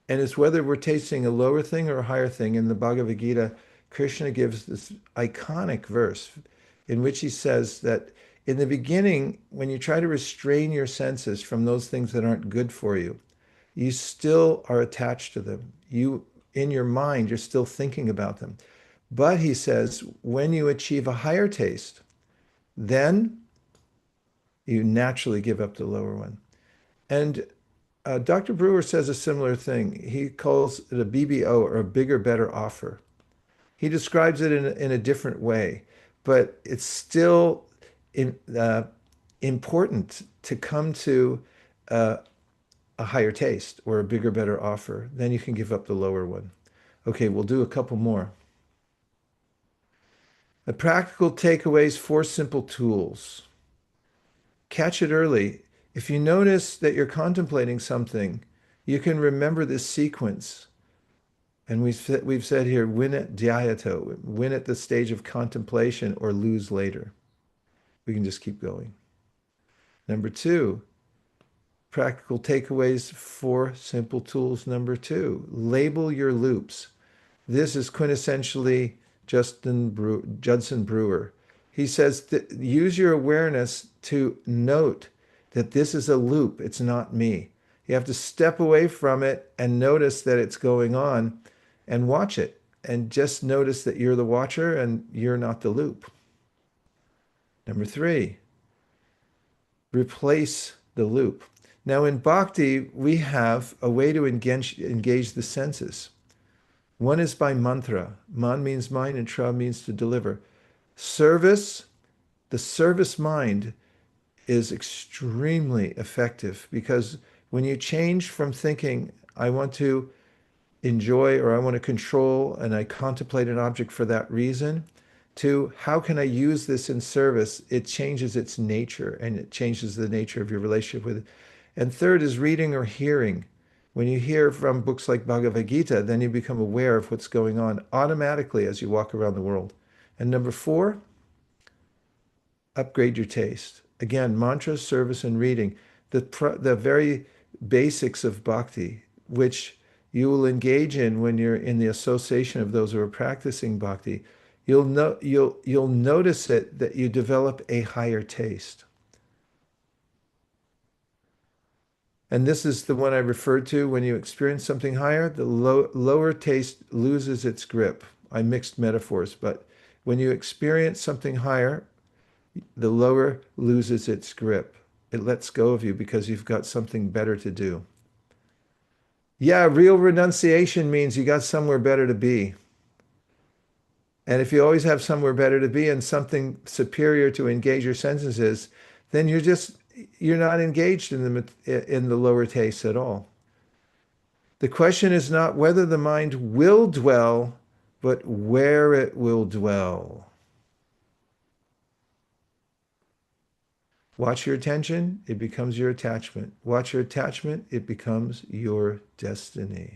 And it's whether we're tasting a lower thing or a higher thing. In the Bhagavad Gita, Krishna gives this iconic verse in which he says that in the beginning, when you try to restrain your senses from those things that aren't good for you, you still are attached to them. You, in your mind, you're still thinking about them. But he says, when you achieve a higher taste, then you naturally give up the lower one. And Dr. Brewer says a similar thing. He calls it a BBO, or a bigger, better offer. He describes it in a different way, but it's still important to come to a higher taste or a bigger, better offer. Then you can give up the lower one. Okay, we'll do a couple more. The practical takeaways, 4 simple tools. Catch it early. If you notice that you're contemplating something, you can remember this sequence. And we've said here, win at dhyato, win at the stage of contemplation or lose later. We can just keep going. Number 2, practical takeaways, 4 simple tools. Number 2, label your loops. This is quintessentially Judson Brewer. He says that use your awareness to note that this is a loop. It's not me. You have to step away from it and notice that it's going on and watch it. And just notice that you're the watcher and you're not the loop. Number 3, replace the loop. Now, in bhakti, we have a way to engage the senses. One is by mantra. Man means mind, and tra means to deliver. Service, the service mind is extremely effective, because when you change from thinking, I want to enjoy or I want to control and I contemplate an object for that reason, to how can I use this in service, it changes its nature, and it changes the nature of your relationship with it. And third is reading or hearing. When you hear from books like Bhagavad Gita, then you become aware of what's going on automatically as you walk around the world. And number 4, upgrade your taste. Again, mantras, service, and reading. The very basics of bhakti, which you will engage in when you're in the association of those who are practicing bhakti, you'll notice it that you develop a higher taste. And this is the one I referred to. When you experience something higher, the lower taste loses its grip. I mixed metaphors, but when you experience something higher, the lower loses its grip. It lets go of you because you've got something better to do. Yeah, real renunciation means you got somewhere better to be. And if you always have somewhere better to be and something superior to engage your senses is, then you're not engaged in the lower tastes at all. The question is not whether the mind will dwell, but where it will dwell. Watch your attention, it becomes your attachment. Watch your attachment, it becomes your destiny.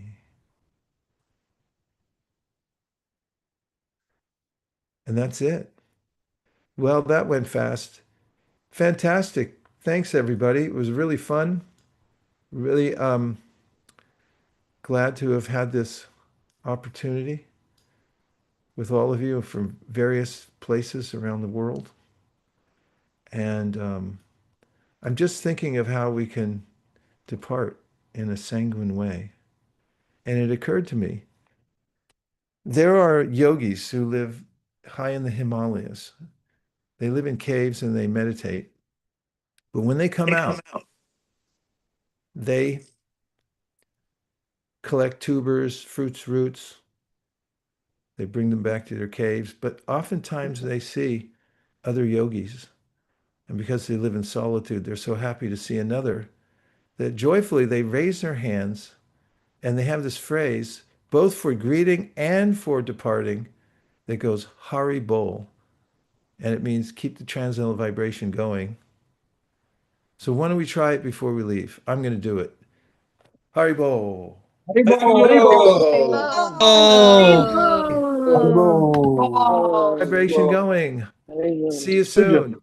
And that's it. Well, that went fast. Fantastic. Thanks, everybody. It was really fun. Really glad to have had this opportunity with all of you from various places around the world. And I'm just thinking of how we can depart in a sanguine way. And it occurred to me, there are yogis who live high in the Himalayas. They live in caves and they meditate. But when they come out, they collect tubers, fruits, roots. They bring them back to their caves. But oftentimes they see other yogis. And because they live in solitude, they're so happy to see another that joyfully they raise their hands, and they have this phrase, both for greeting and for departing, that goes Hari Bol. And it means keep the transcendental vibration going. So why don't we try it before we leave? I'm going to do it. Hari Bol. Vibration going. See you soon.